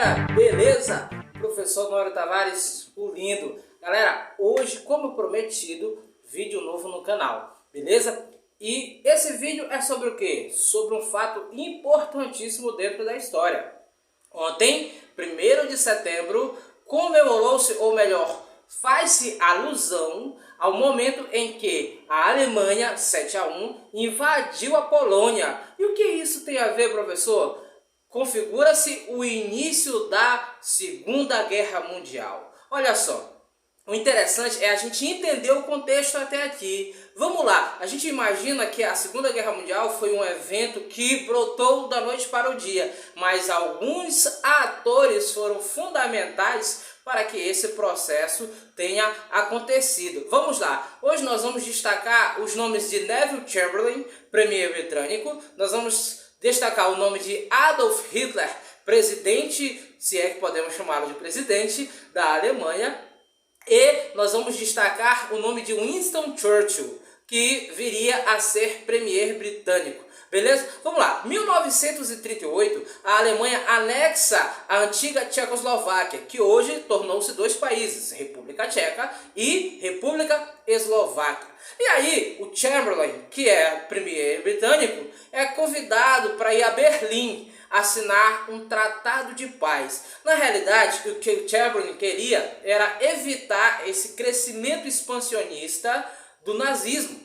galera, beleza? Professor Mauro Tavares, o lindo. Galera, hoje, como prometido, vídeo novo no canal, beleza? E esse vídeo é sobre o quê? Sobre um fato importantíssimo dentro da história. Ontem, 1º de setembro, comemorou-se, ou melhor, faz-se alusão ao momento em que a Alemanha, 7-1, invadiu a Polônia. E o que isso tem a ver, professor? Configura-se o início da Segunda Guerra Mundial. Olha só, o interessante é a gente entender o contexto até aqui. Vamos lá, a gente imagina que a Segunda Guerra Mundial foi um evento que brotou da noite para o dia, mas alguns atores foram fundamentais para que esse processo tenha acontecido. Vamos lá, hoje nós vamos destacar os nomes de Neville Chamberlain, premier britânico, nós vamos destacar o nome de Adolf Hitler, presidente, se é que podemos chamá-lo de presidente, da Alemanha. E nós vamos destacar o nome de Winston Churchill, que viria a ser premier britânico. Beleza? Vamos lá. 1938, a Alemanha anexa a antiga Tchecoslováquia, que hoje tornou-se dois países, República Tcheca e República Eslováquia. E aí, o Chamberlain, que é premier britânico, é convidado para ir a Berlim assinar um tratado de paz. Na realidade, o que o Chamberlain queria era evitar esse crescimento expansionista do nazismo,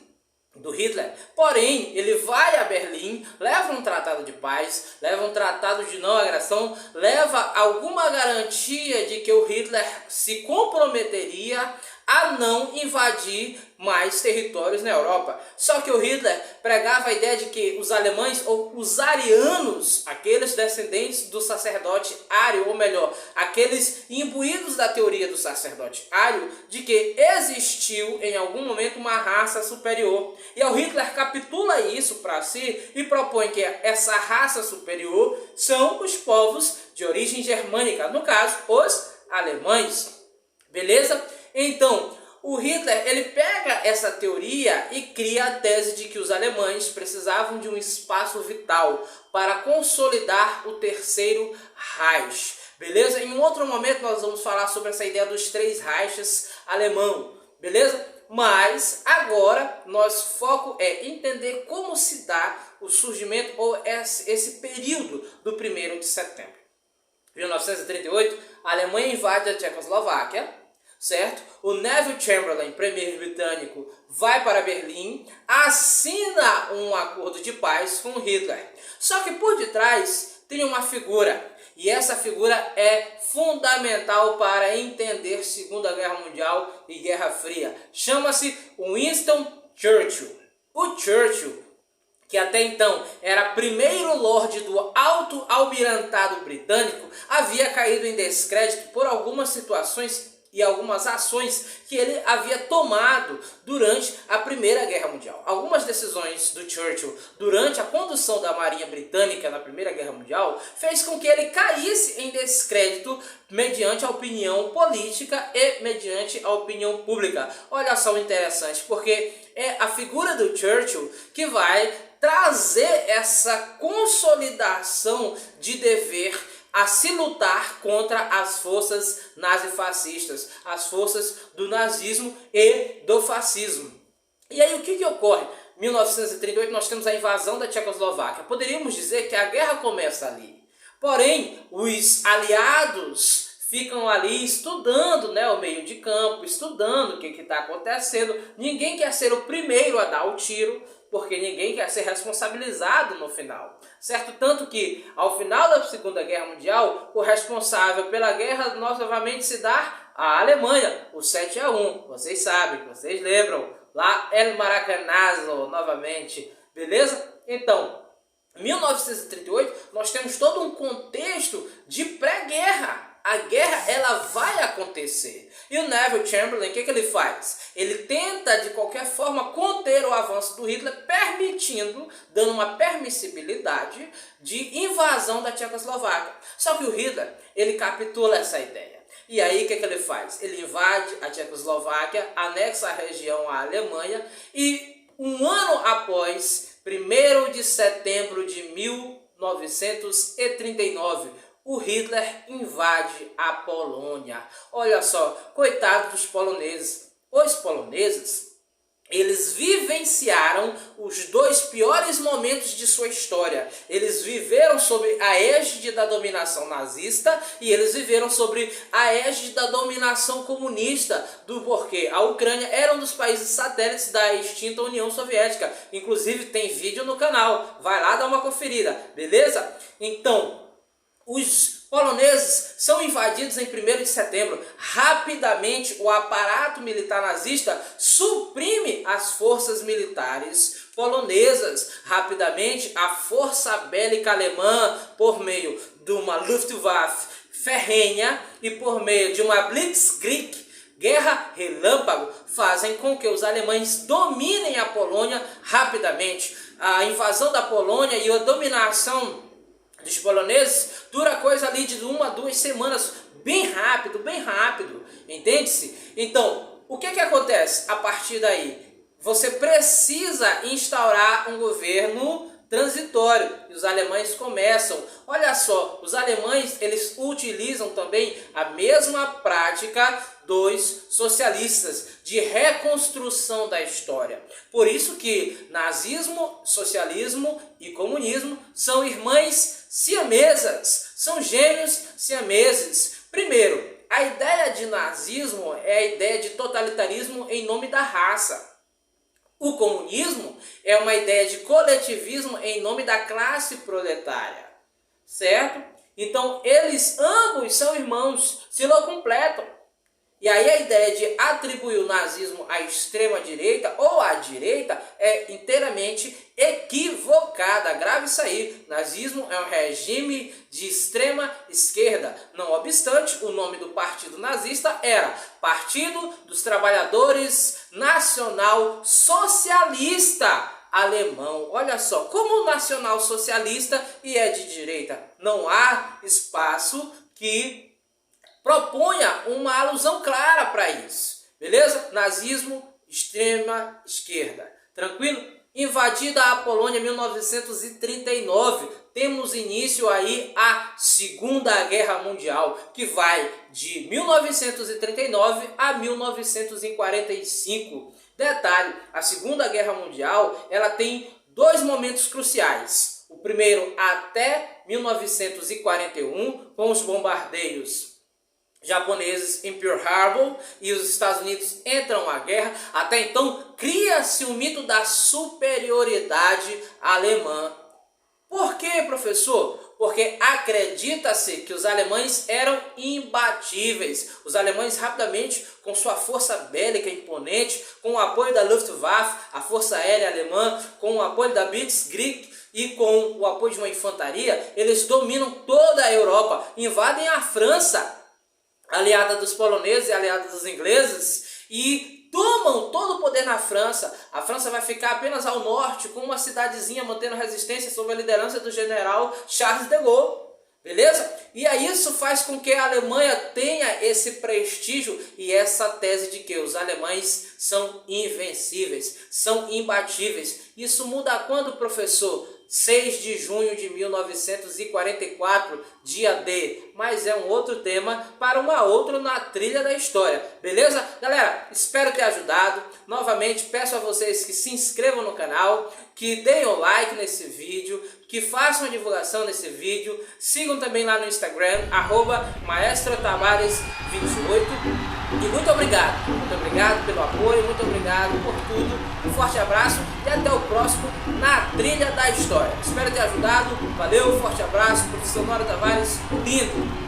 do Hitler. Porém, ele vai a Berlim, leva um tratado de paz, leva um tratado de não agressão, leva alguma garantia de que o Hitler se comprometeria a não invadir mais territórios na Europa. Só que o Hitler pregava a ideia de que os alemães, ou os arianos, aqueles descendentes do sacerdote ário, ou melhor, aqueles imbuídos da teoria do sacerdote ário, de que existiu em algum momento uma raça superior. E o Hitler capitula isso para si e propõe que essa raça superior são os povos de origem germânica, no caso, os alemães. Beleza? Então, o Hitler ele pega essa teoria e cria a tese de que os alemães precisavam de um espaço vital para consolidar o Terceiro Reich. Beleza? Em um outro momento nós vamos falar sobre essa ideia dos três Reiches alemão. Beleza? Mas agora nosso foco é entender como se dá o surgimento ou esse período do 1º de setembro. Em 1938, a Alemanha invade a Tchecoslováquia. Certo? O Neville Chamberlain, premier britânico, vai para Berlim, assina um acordo de paz com Hitler. Só que por detrás tem uma figura, e essa figura é fundamental para entender Segunda Guerra Mundial e Guerra Fria. Chama-se Winston Churchill. O Churchill, que até então era primeiro lorde do Alto Almirantado Britânico, havia caído em descrédito por algumas situações e algumas ações que ele havia tomado durante a Primeira Guerra Mundial. Algumas decisões do Churchill durante a condução da Marinha Britânica na Primeira Guerra Mundial fez com que ele caísse em descrédito mediante a opinião política e mediante a opinião pública. Olha só o interessante, porque é a figura do Churchill que vai trazer essa consolidação de dever a se lutar contra as forças nazifascistas, as forças do nazismo e do fascismo. E aí o que ocorre? Em 1938 nós temos a invasão da Tchecoslováquia. Poderíamos dizer que a guerra começa ali. Porém, os aliados ficam ali estudando, né, o meio de campo, estudando o que está acontecendo. Ninguém quer ser o primeiro a dar o tiro, porque ninguém quer ser responsabilizado no final, certo? Tanto que, ao final da Segunda Guerra Mundial, o responsável pela guerra novamente se dá à Alemanha, o 7-1, vocês sabem, vocês lembram, lá El Maracanazo, novamente, beleza? Então, em 1938, nós temos todo um contexto de pré-guerra. A guerra ela vai acontecer. E o Neville Chamberlain, o que ele faz? Ele tenta de qualquer forma conter o avanço do Hitler, permitindo, dando uma permissibilidade de invasão da Tchecoslováquia. Só que o Hitler, ele capitula essa ideia. E aí o que ele faz? Ele invade a Tchecoslováquia, anexa a região à Alemanha e um ano após, 1º de setembro de 1939, o Hitler invade a Polônia. Olha só, coitado dos poloneses. Os poloneses, eles vivenciaram os dois piores momentos de sua história. Eles viveram sob a égide da dominação nazista e eles viveram sobre a égide da dominação comunista, porque a Ucrânia era um dos países satélites da extinta União Soviética. Inclusive tem vídeo no canal, vai lá dar uma conferida, beleza? Então, os poloneses são invadidos em 1º de setembro. Rapidamente, o aparato militar nazista suprime as forças militares polonesas. Rapidamente, a força bélica alemã, por meio de uma Luftwaffe ferrenha e por meio de uma Blitzkrieg, guerra relâmpago, fazem com que os alemães dominem a Polônia rapidamente. A invasão da Polônia e a dominação dos poloneses dura coisa ali de 1 a 2 semanas, bem rápido, entende-se? Então, o que acontece a partir daí? Você precisa instaurar um governo transitório e os alemães começam. Olha só, os alemães eles utilizam também a mesma prática dos socialistas de reconstrução da história. Por isso que nazismo, socialismo e comunismo são irmãs siamesas, são gêmeos siameses. Primeiro, a ideia de nazismo é a ideia de totalitarismo em nome da raça. O comunismo é uma ideia de coletivismo em nome da classe proletária, certo? Então, eles ambos são irmãos, se não completam. E aí a ideia de atribuir o nazismo à extrema-direita ou à direita é inteiramente equivocada. Grave isso aí. Nazismo é um regime de extrema esquerda. Não obstante, o nome do partido nazista era Partido dos Trabalhadores Nacional Socialista Alemão. Olha só, como nacional socialista e é de direita, não há espaço que proponha uma alusão clara para isso, beleza? Nazismo, extrema esquerda, tranquilo? Invadida a Polônia em 1939, temos início aí a Segunda Guerra Mundial, que vai de 1939 a 1945. Detalhe, a Segunda Guerra Mundial, ela tem dois momentos cruciais. O primeiro até 1941, com os bombardeios japoneses em Pearl Harbor e os Estados Unidos entram à guerra. Até então cria-se o mito da superioridade alemã. Por quê, professor? Porque acredita-se que os alemães eram imbatíveis. Os alemães rapidamente, com sua força bélica imponente, com o apoio da Luftwaffe, a força aérea alemã, com o apoio da Blitzkrieg e com o apoio de uma infantaria, eles dominam toda a Europa, invadem a França, aliada dos poloneses e aliada dos ingleses, e tomam todo o poder na França. A França vai ficar apenas ao norte, com uma cidadezinha mantendo resistência sob a liderança do general Charles de Gaulle. Beleza? E aí isso faz com que a Alemanha tenha esse prestígio e essa tese de que os alemães são invencíveis, são imbatíveis. Isso muda quando, professor? 6 de junho de 1944, dia D, mas é um outro tema para uma outra na trilha da história, beleza? Galera, espero ter ajudado. Novamente peço a vocês que se inscrevam no canal, que deem o like nesse vídeo, que façam a divulgação desse vídeo, sigam também lá no Instagram, @maestrotavares28. E muito obrigado pelo apoio, muito obrigado por tudo, um forte abraço e até o próximo na trilha da história. Espero ter ajudado, valeu, forte abraço, professor Mauro Tavares, lindo!